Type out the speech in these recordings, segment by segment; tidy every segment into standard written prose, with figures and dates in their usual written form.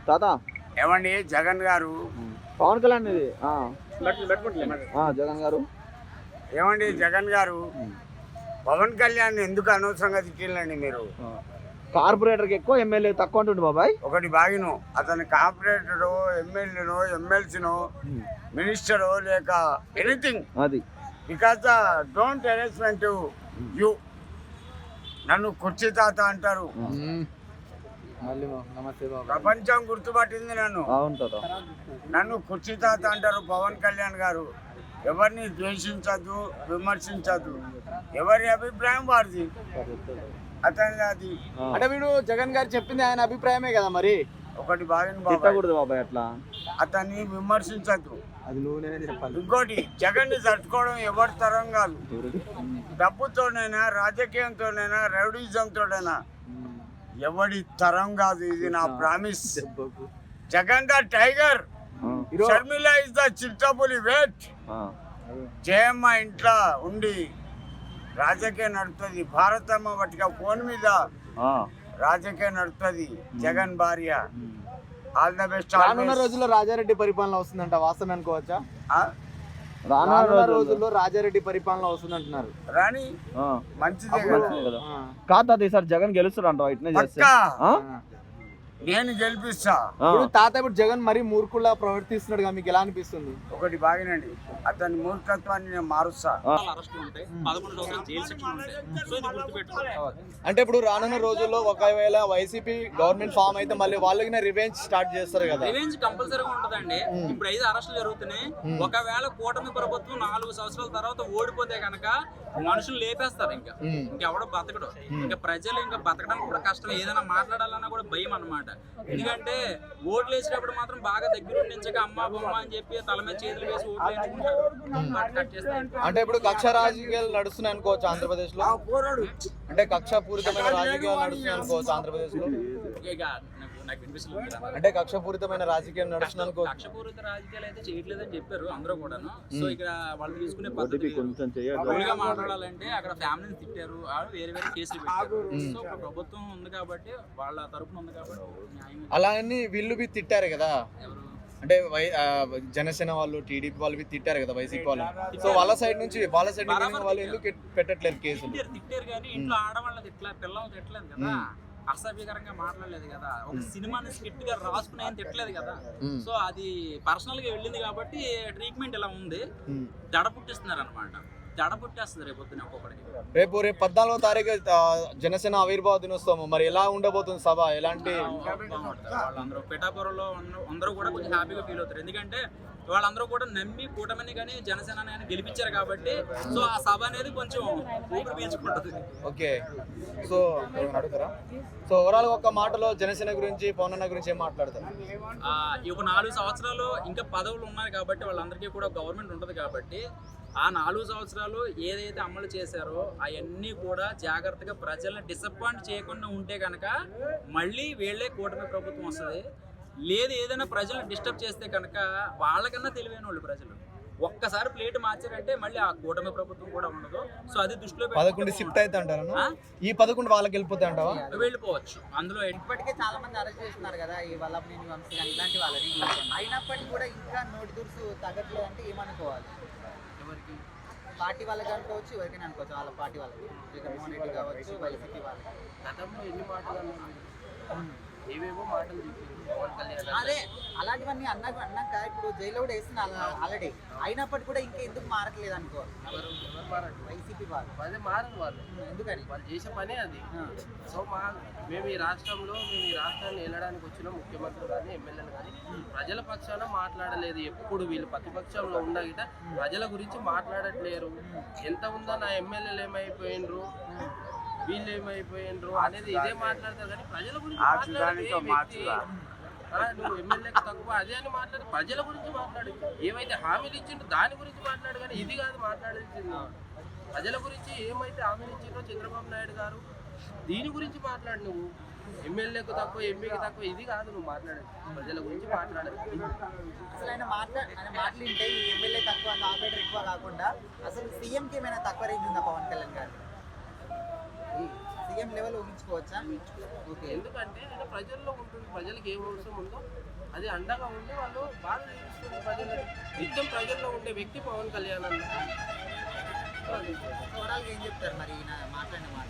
తాత ఏమండి జగన్ గారు పవన్ కళ్యాణ్ ఇది జగన్ గారు ఏమండి జగన్ గారు పవన్ కళ్యాణ్ ఎందుకు అనవసరంగా తిట్టిల్లండి మీరు? కార్పొరేటర్కి ఎక్కువ ఎమ్మెల్యే తక్కువ అంటుండు బాబాయ్. ఒకటి బాగిను అతని కార్పొరేటరో ఎమ్మెల్యేనో ఎమ్మెల్సీనో మినిస్టరో లేక ఎనీథింగ్ అది బికాస్ డోంట్ హెరాస్మెంట్ యూ. నన్ను కుర్చీ తాత అంటారు. ప్రపంచం గుర్తుపట్టింది నన్ను. నన్ను కుర్చీ తాత అంటారు పవన్ కళ్యాణ్ గారు. ఎవరిని ద్వేషించద్దు, విమర్శించద్దు. ఎవరి అభిప్రాయం వారిది, అతనిది అది. అంటే వీడు జగన్ గారు చెప్పింది ఆయన అభిప్రాయమే కదా మరి. ఒకటి బాగా బాబాయ్ అట్లా అతన్ని విమర్శించద్దు. అది నువ్వునే చెప్పాలి. ఇంకోటి జగన్ ని తట్టుకోవడం ఎవరి తరం కాదు. డబ్బుతోనైనా రాజకీయంతోనైనా రౌడీజంతోనైనా ఎవడి తరం కాదు. ఇది నా promise. Jagan the tiger, Sharmila is the చిట్టపులి వెయిట్. జయమ్మ ఇంట్లో ఉండి రాజకీయం నడుపుతుంది. భారతమ్మ వాటిగా ఫోన్ మీద రాజకీయం నడుపుతుంది. జగన్ భార్య. All the best. రానున్న రోజుల్లో రాజారెడ్డి పరిపాలన వస్తుందంట, వాస్తవం అనుకోవచ్చా? రానున్న రోజుల్లో రాజారెడ్డి పరిపాలన వస్తుంది అంటున్నారు. రాని మంచిదే కదా. కాదు ఈసారి జగన్ గెలుస్తాడు ఇట్నే చేస్తే. నేను గెలిపిస్తా. తాత ఇప్పుడు జగన్ మరి మూర్ఖుల్లా ప్రవర్తిస్తున్నాడు, మీకు ఎలా అనిపిస్తుంది? ఒకటి బాగినండి, అతని మూర్ఖత్వాన్ని నేను మారుస్తా. అంటే ఇప్పుడు రానున్న రోజుల్లో ఒకవేళ వైసీపీ గవర్నమెంట్ ఫామ్ అయితే మళ్ళీ వాళ్ళకి రివెంజ్ స్టార్ట్ చేస్తారు కదా? రివెంజ్ కంపల్సరీగా ఉంటదండి. ఇప్పుడు 5 అరెస్టులు జరుగుతున్నాయి. ఒకవేళ కూటమి ప్రభుత్వం 4 సంవత్సరాల తర్వాత ఓడిపోతే కనుక మనుషులు లేపేస్తారు. ఇంకెవడో బతకడు. ఇంకా ప్రజలు ఇంకా బతకడానికి కూడా కష్టం. ఏదైనా మాట్లాడాలన్నా కూడా భయం అన్నమాట. ఎందుకంటే ఓట్లు వేసినప్పుడు మాత్రం బాగా దగ్గర ఉండించక అమ్మ బొమ్మ అని చెప్పి తల మీద చేతులు వేసి ఓట్లు వేసుకుంటారు. అంటే ఇప్పుడు కక్ష రాజకీయాలు నడుస్తున్నాయి అనుకోవచ్చు ఆంధ్రప్రదేశ్ లో. అంటే కక్షపూరితమైన రాజకీయాలు నడుస్తున్నాయి అనుకోవచ్చు ఆంధ్రప్రదేశ్ లో. అంటే కక్షపూరితమైన రాజకీయం నడుస్తుంది అనుకోవచ్చు. కక్షపూరిత రాజకీయాలు అయితే చేయట్లేదని చెప్పారు అందరూ కూడాను. సో ఇక్కడ వాళ్ళు తీసుకునే పద్ధతి కొంచెం మాట్లాడాలంటే అక్కడ ఫ్యామిలీని తిట్టారు, వేరే వేరే కేసులు పెట్టారు. సో ప్రభుత్వం ఉంది కాబట్టి వాళ్ళ తరపున ఉంది కాబట్టి అలా అని వీళ్ళు తిట్టారు కదా. అంటే జనసేన వాళ్ళు, టీడీపీ వాళ్ళు తిట్టారు కదా వైసీపీ వాళ్ళు. సో వాళ్ళ సైడ్ నుంచి వాళ్ళు ఎందుకు పెట్టట్లేదు కేసులు? తిట్టారు కానీ ఇంట్లో ఆడవాళ్ళని తిట్టలేదు, పిల్లలు తిట్టలేదు కదా. అసభ్యకరంగా మాట్లాడలేదు కదా. ఒక సినిమాని స్క్రిప్ట్ గా రాసుకుని ఆయన తిట్టలేదు కదా. సో అది పర్సనల్ గా వెళ్ళింది కాబట్టి ట్రీట్మెంట్ ఇలా ఉంది. దడ పుట్టిస్తున్నారు అనమాట. దడ పుట్టేస్తుంది రేపు పొద్దున ఒక్కొక్కడికి. రేపు 14వ తారీఖు జనసేన ఆవిర్భావ దినోత్సవం. మరి ఎలా ఉండబోతుంది సభ? ఎలాంటి వాళ్ళందరూ పిఠాపురంలో అందరూ కూడా కొంచెం హ్యాపీగా ఫీల్ అవుతారు. ఎందుకంటే వాళ్ళందరూ కూడా నమ్మి కూటమిని కానీ జనసేన గెలిపించారు కాబట్టి. సో ఆ సభ అనేది కొంచెం ఊపిరి పీల్చుకుంటుంది. ఓకే. సో అడుగుతారా? సో ఓవరాల్ ఒక మాటలో జనసేన గురించి, పవన్ అన్న గురించి ఏం మాట్లాడతారు? ఈ ఒక 4 సంవత్సరాలు ఇంకా పదవులు ఉన్నాయి కాబట్టి వాళ్ళందరికీ కూడా గవర్నమెంట్ ఉంటుంది కాబట్టి ఆ 4 సంవత్సరాలు ఏదైతే అమలు చేశారో అవన్నీ కూడా జాగ్రత్తగా ప్రజల్ని డిసప్పాయింట్ చేయకుండా ఉంటే కనుక మళ్ళీ వీళ్ళే కూటమి ప్రభుత్వం వస్తుంది. లేదు ఏదైనా ప్రజలను డిస్టర్బ్ చేస్తే కనుక వాళ్ళకన్నా తెలివైన వాళ్ళు ప్రజలు. ఒక్కసారి ప్లేట్ మార్చారంటే మళ్ళీ ఆ కూటమి ప్రభుత్వం కూడా ఉండదు. సో అది దృష్టిలో 11 షిఫ్ట్ అయితే అంటారా? ఈ 11 వాళ్ళకి వెళ్ళిపోతే అంటావా? వెళ్ళిపోవచ్చు. అందులో ఇప్పటికే చాలా మంది అరెస్ట్ చేస్తున్నారు కదా, ఈ వల్లభనేని వంశీ కానీ ఇలాంటి వాళ్ళని. అయినప్పటికీ కూడా ఇంకా నోటి దురుసు తగ్గట్లేదు అంటే ఏమనుకోవాలి? ఎవరికి? పార్టీ వాళ్ళకి అనుకోవచ్చు, ఎవరికైనా అనుకోవచ్చు. వాళ్ళ పార్టీ వాళ్ళకి, జగన్మోహన్ రెడ్డి కావచ్చు, వైసీపీ వాళ్ళకి. గతంలో ఎన్ని మాటలు అన్నారు, ఏవేవో మాటలు చెప్పారు. అదే అలాంటివన్నీ అన్నాక ఇప్పుడు జైల్లో కూడా వేస్తున్నారు ఆల్రెడీ. అయినప్పటికీ కూడా ఇంకా ఎందుకు మారట్లేదు అనుకో? వైసీపీ వాళ్ళు అదే మారదు. వాళ్ళు ఎందుకని? వాళ్ళు చేసే పనే అది. సో మేము ఈ రాష్ట్రాన్ని వెళ్ళడానికి వచ్చిన ముఖ్యమంత్రులు కానీ ఎమ్మెల్యేలు కానీ ప్రజల పక్షాన మాట్లాడలేదు. ఎప్పుడు వీళ్ళు ప్రతిపక్షంలో ఉన్న గిట ప్రజల గురించి మాట్లాడట్లేరు. ఎంత ఉందో నా ఎమ్మెల్యేలు ఏమైపోయినరు, వీళ్ళు ఏమైపోయినరు అనేది ఇదే మాట్లాడతారు కానీ ప్రజల గురించి నువ్వు ఎమ్మెల్యేకి తక్కువ అదే అని మాట్లాడి ప్రజల గురించి మాట్లాడు. ఏమైతే హామీలు ఇచ్చిండో దాని గురించి మాట్లాడు కానీ ఇది కాదు మాట్లాడాల్సింది. ప్రజల గురించి ఏమైతే హామీలు ఇచ్చిండో చంద్రబాబు నాయుడు గారు దీని గురించి మాట్లాడు. నువ్వు ఎమ్మెల్యేకు తక్కువ, ఎంపీకి తక్కువ ఇది కాదు నువ్వు మాట్లాడేది. ప్రజల గురించి మాట్లాడాలి. అసలు ఆయన మాటలు వింటే ఈ ఎమ్మెల్యే తక్కువ, కార్పొరేటర్ ఎక్కువ కాకుండా అసలు సీఎంకి ఏమైనా తక్కువ రేంజ్ ఉందా పవన్ కళ్యాణ్ గారు? సీఎం లెవెల్ ఊహించుకోవచ్చా? ఓకే. ఎందుకంటే ఆయన ప్రజల్లో ఉంటుంది, ప్రజలకు ఏం అవసరం ఉందో అది అండగా ఉండి వాళ్ళు బాధ తీరుస్తుంది ప్రజలు. నిత్యం ప్రజల్లో ఉండే వ్యక్తి పవన్ కళ్యాణ్ అన్న. ఓవరాల్గా ఏం చెప్తారు మరి ఈయన మాట్లాడిన మాట?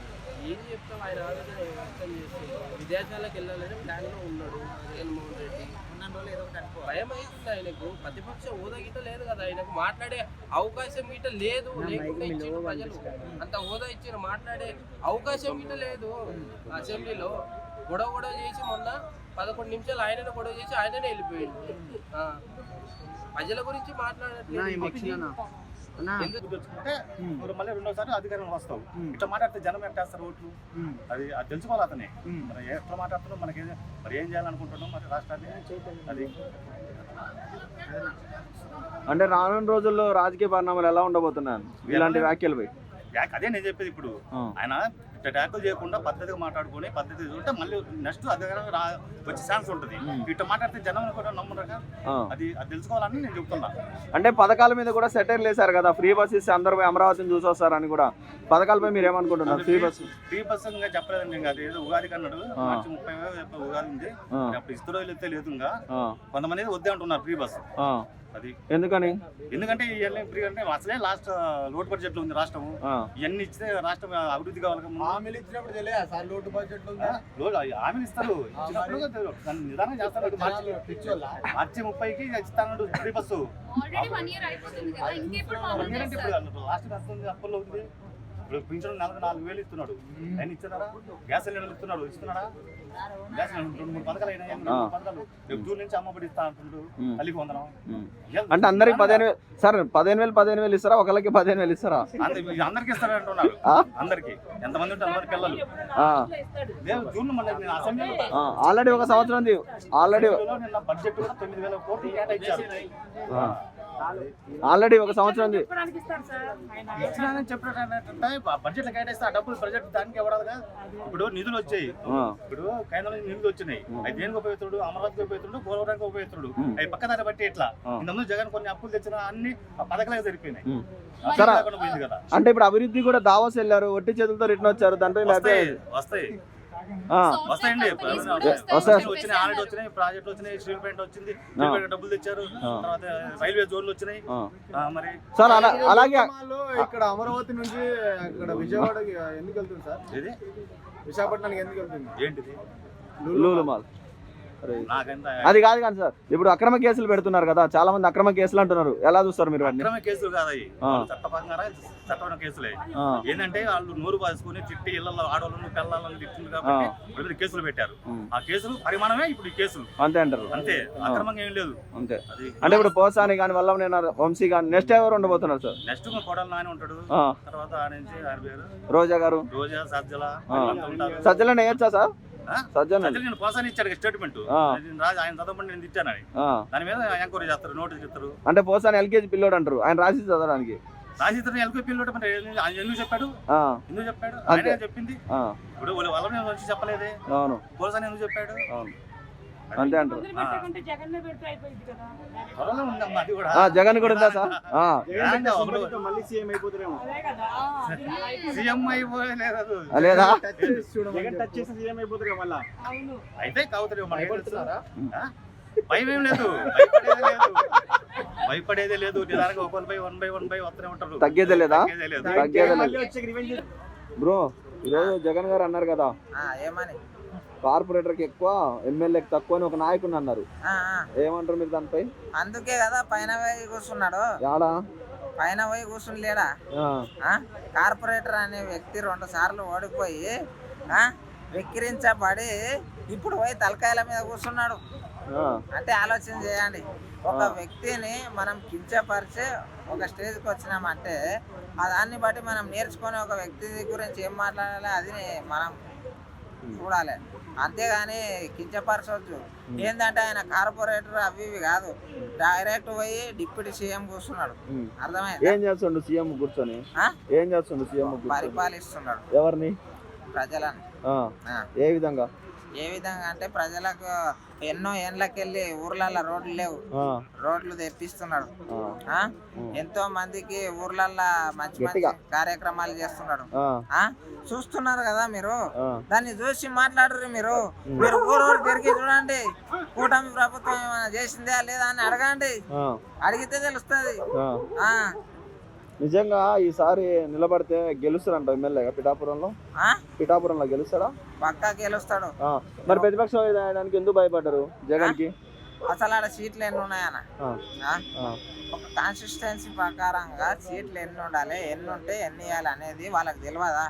ఏం చెప్తాం, ఆయన ఆలోచన వ్యక్తం చేస్తే విదేశాలకు వెళ్ళాలని ప్లాన్లో ఉన్నాడు జగన్మోహన్ రెడ్డి. ఉన్న రోజులు ఏదో ఒకటి అనుకోవాలి. భయం అవుతుంది ఆయనకు, ప్రతిపక్ష హోదా గిట్ట లేదు కదా ఆయనకు, మాట్లాడే అవకాశం గిట్ట లేదు. లేకుండా ఇచ్చిన ప్రజలు అంత హోదా ఇచ్చిన మాట్లాడే అవకాశం గిట్ట లేదు. అసెంబ్లీలో గొడవ చేసి మొన్న 11 నిమిషాలు ఆయననే గొడవ చేసి ఆయననే వెళ్ళిపోయింది. ప్రజల గురించి మాట్లాడట్లేదు. తెచ్చుకుంటే మళ్ళీ రెండోసారి అధికారంలో వస్తాం. ఇట్లా మాట్లాడితే జనం ఎట్టేస్తారు ఓట్లు, అది తెలుసుకోవాలి అతనే. మరి ఎట్లా మాట్లాడుతున్నాం, మనకి మరి ఏం చేయాలనుకుంటున్నాం మరి రాష్ట్రాన్ని, అది అంటే రానున్న రోజుల్లో రాజకీయ పరిణామాలు ఎలా ఉండబోతున్నాయి ఇలాంటి వ్యాఖ్యలు? అదే నేను చెప్పేది. ఇప్పుడు ఆయన ఇట్లా ట్యాకులు చేయకుండా పద్ధతిగా మాట్లాడుకుని పద్ధతి ఉంటే మళ్ళీ నెక్స్ట్ అధికారం వచ్చే ఛాన్స్ ఉంటుంది. ఇట్లా మాట్లాడితే జనం కూడా నమ్మరుగా, అది తెలుసుకోవాలని నేను చెప్తున్నా. అంటే పథకాల మీద కూడా సెటైర్లు వేశారు కదా, ఫ్రీ బస్ ఇస్తే అందరూ అమరావతిని చూసి వస్తారని కూడా. పథకాలపై మీరు ఏమనుకుంటున్నారు? ఫ్రీ బస్ ఇంకా చెప్పలేదండి. ఇంకా అది ఉగాది కన్నాడు, మార్చి 30 ఉగాది ఉంది, అప్పుడు ఇస్తరో వెళ్తే లేదు. ఇంకా కొంతమంది వద్దే అంటున్నారు ఫ్రీ బస్. అది ఎందుకని? ఎందుకంటే ఇవన్నీ ఫ్రీ అంటే అసలే లాస్ట్ లోటు బడ్జెట్ లో ఉంది రాష్ట్రం. ఇవన్నీ ఇస్తే రాష్ట్రం అభివృద్ధి కావాలి. హామీలు ఇచ్చినప్పుడు తెలియదు సార్ లోటు బడ్జెట్ హామీలు ఇస్తారు, ఇచ్చినప్పుడు నిదానం చేస్తారు. మార్చి 30కి ఇస్తాను ఫ్రీ బస్సు. లాస్ట్ అప్పట్లో ఉంది. ఇప్పుడు పింఛన్ నెలకు 4,000 ఇస్తున్నాడు. ఆయన ఇస్తున్నారా? గ్యాస్ సిలిండర్లు ఇస్తున్నాడా? గ్యాస్ 2-3 పథకాలు అయినాయి. 2 పథకాలు జూన్ నుంచి అమ్మఒడి ఇస్తా అంటున్నాడు. తల్లికి వందనం అంటే అందరికి 15,000 సార్. 15,000 ఇస్తారా? ఒకళ్ళకి 15,000 ఇస్తారా? అందరికి ఇస్తారా అంటున్నారు. అందరికి ఎంతమంది ఉంటే అందరికి పిల్లలు లేదు. జూన్ మళ్ళీ అసెంబ్లీ ఆల్రెడీ ఒక సంవత్సరం ఉంది. ఆల్రెడీ నిన్న బడ్జెట్ కూడా 9,000 కోట్లు కేటాయించారు. ఆల్రెడీ ఒక సంవత్సరం ఉంది. ఇచ్చినానని చెప్పినట్టు బడ్జెట్ కేటాయిస్తే ఆ డబ్బులు బడ్జెట్ దానికి ఇవ్వడాలిగా. ఇప్పుడు నిధులు వచ్చాయి, ఇప్పుడు కేంద్రం నుంచి నిధులు వచ్చినాయి. అవి దేనికి ఉపయోగిస్తుడు? అమరావతికి ఉపయోగిస్తుడు, పోలవరానికి ఉపయోగిస్తుడు. అవి పక్కదారి బట్టి ఇట్లా ఇంతకుముందు జగన్ కొన్ని అప్పులు తెచ్చిన అన్ని పథకాలే సరిపోయినాయి. కదా అంటే ఇప్పుడు అభివృద్ధి కూడా దావోస్ వెళ్ళారు, ఒట్టి చేతులతో రిటర్న్ వచ్చారు. దానిపై వస్తాయి వస్తాయండి, వచ్చినాయి. ఆల్రెడీ వచ్చినాయి, ప్రాజెక్టులు వచ్చినాయి, స్టీల్ ప్లాంట్ వచ్చింది, డబ్బులు తెచ్చారు. తర్వాత రైల్వే జోన్లు వచ్చినాయి. మరి సార్ అలాగే ఇక్కడ అమరావతి నుంచి ఇక్కడ విజయవాడకి ఎందుకు వెళ్తుంది సార్? ఇది విశాఖపట్నానికి ఎందుకు వెళ్తుంది? ఏంటిది? లూలు మాల్. అది కాదు కానీ సార్, ఇప్పుడు అక్రమ కేసులు పెడుతున్నారు కదా, చాలా మంది అక్రమ కేసులు అంటున్నారు. ఎలా చూస్తారు మీరు? అక్రమ కేసులు కాదు, చట్టపరంగా కేసులే. ఏంటంటే వాళ్ళు నోరు పాసుకుని తిట్టి ఇళ్లలో ఆడవాళ్ళను పిల్లలను తిట్టింది కాబట్టి కేసులు పెట్టారు. ఆ కేసులు పరిమాణమే ఇప్పుడు ఈ కేసులు. అంతే అంటారు? అంతే, అక్రమంగా ఏం లేదు. అంతే. అంటే ఇప్పుడు పోసాని కానీ వల్ల వంశీ కానీ నెక్స్ట్ ఎవరు ఉండబోతున్నారు సార్? నెక్స్ట్ కోడలు నాని ఉంటాడు. తర్వాత ఆయన పేరు రోజా గారు. రోజా, సజ్జల వేయచ్చా సార్? నేను పోసాని ఇచ్చాడు స్టేట్మెంట్. ఆయన చదవమని నేను తిట్టానని దాని మీద ఎంక్వైరీ చేస్తారు, నోటీస్ ఇస్తారు. అంటే పోసాని ఎల్కేజీ పిల్లోడు అంటారు, ఆయన రాసి చదవడానికి. రాజేంద్ర ఎల్కేజీ పిల్లోడు ఎందుకు చెప్పాడు? ఆయన చెప్పింది. ఇప్పుడు వాళ్ళని వచ్చి చెప్పలేదే. అవును. పోసాని ఎందుకు చెప్పాడు? అవును, అంతే అంటారు. అది కూడా జగన్ కూడా ఉందా సార్? మళ్ళీ సీఎం అయిపోతారేమో. సీఎం అయిపోలేదు లేదా? టచ్ చేసి సీఎం అయిపోతారు మళ్ళా. అయితే కావుతారు. భయం ఏం లేదు, భయపడేదే లేదు. నిదానంగా ఒకరిపై 1 by 1 వస్తూనే ఉంటారు. తగ్గేదే లేదా? బ్రో, ఈరోజు జగన్ గారు అన్నారు కదా, ఏమని కార్పొరేటర్ కి ఎక్కువ ఎమ్మెల్యేకి తక్కువ అని ఒక నాయకుని అన్నారు. ఏమంటారు మీరు దానిపై? అందుకే కదా పైన పోయి కూర్చున్నాడు. యాడా పైన పోయి కూర్చుని లేడా? కార్పొరేటర్ అనే వ్యక్తి 2 సార్లు ఓడిపోయి వెక్కిరించబడి ఇప్పుడు పోయి తలకాయల మీద కూర్చున్నాడు. అంటే ఆలోచన చేయండి, ఒక వ్యక్తిని మనం కించపరిచి ఒక స్టేజ్కి వచ్చినామంటే దాన్ని బట్టి మనం నేర్చుకొని ఒక వ్యక్తి గురించి ఏం మాట్లాడాలి అది మనం చూడాలి. అంతేగాని కించపరచవచ్చు. ఏంటంటే ఆయన కార్పొరేటర్ అవి ఇవి కాదు, డైరెక్ట్ పోయి డిప్యూటీ సీఎం కూర్చున్నాడు. అర్థమైంది? ఏం చేస్తుండు సీఎం కూర్చొని? ఏం చేస్తుండు సీఎం? పరిపాలిస్తున్నాడు. ఎవరిని? ప్రజలను. ఏ విధంగా? ఏ విధంగా అంటే ప్రజలకు ఎన్నో ఏండ్లకెళ్ళి ఊర్లలో రోడ్లు లేవు, రోడ్లు తెప్పిస్తున్నాడు. ఎంతో మందికి ఊర్లల్లో మంచి మంచి కార్యక్రమాలు చేస్తున్నాడు. చూస్తున్నారు కదా మీరు, దాన్ని చూసి మాట్లాడరు. మీరు ఊరు తిరిగి చూడండి, కూటమి ప్రభుత్వం ఏమైనా చేసిందా లేదా అని అడగండి, అడిగితే తెలుస్తుంది. నిజంగా ఈసారి నిలబడితే గెలుస్తాడంట ఎమ్మెల్యేగా పిఠాపురంలో గెలుస్తాడా? పక్కా గెలుస్తాడు. మరి ప్రతిపక్షం వేయడానికి ఎందుకు భయపడ్డారు జగన్ కి? అసలు ఆడ సీట్లు ఎన్ని ఉన్నాయన్న? ఒక కాన్సిస్టెన్సీ ప్రకారంగా సీట్లు ఎన్ని ఉండాలి, ఎన్ని ఉంటే ఎన్ని ఇవ్వాలి అనేది వాళ్ళకి తెలియదా?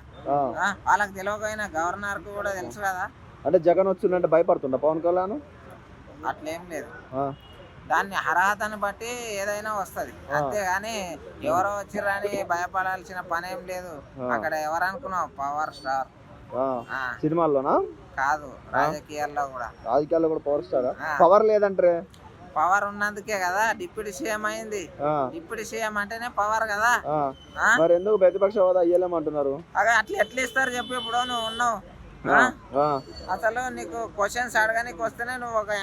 వాళ్ళకి తెలియకపోయినా గవర్నర్ కు కూడా తెలుసు కదా. అంటే జగన్ వచ్చిందంటే భయపడుతుండ పవన్ కళ్యాణ్? అట్లేం లేదు, దాన్ని అర్హతను బట్టి ఏదైనా వస్తది, అంతేగాని ఎవరో వచ్చిర్రని భయపడాల్సిన పని ఏం లేదు. అక్కడ ఎవరు అనుకున్నావు? Power star. సినిమాల్లోనా? కాదు, రాజకీయాల్లో కూడా పవర్ స్టార్. పవర్ లేదంటే పవర్ ఉన్నందుకే కదా డిప్యూటీ సీఎం అయింది. డిప్యూటీ సీఎం అంటేనే పవర్ కదా. మరి ఎందుకు ప్రతిపక్ష హోదా ఇయ్యలేమంటున్నారు? అట్లా ఎట్లా ఇస్తారు చెప్పు? ఇప్పుడు నువ్వు ఉన్నావు, అసలు నీకు క్వశ్చన్స్ అడగడానికి వస్తేనే నువ్వు ఒక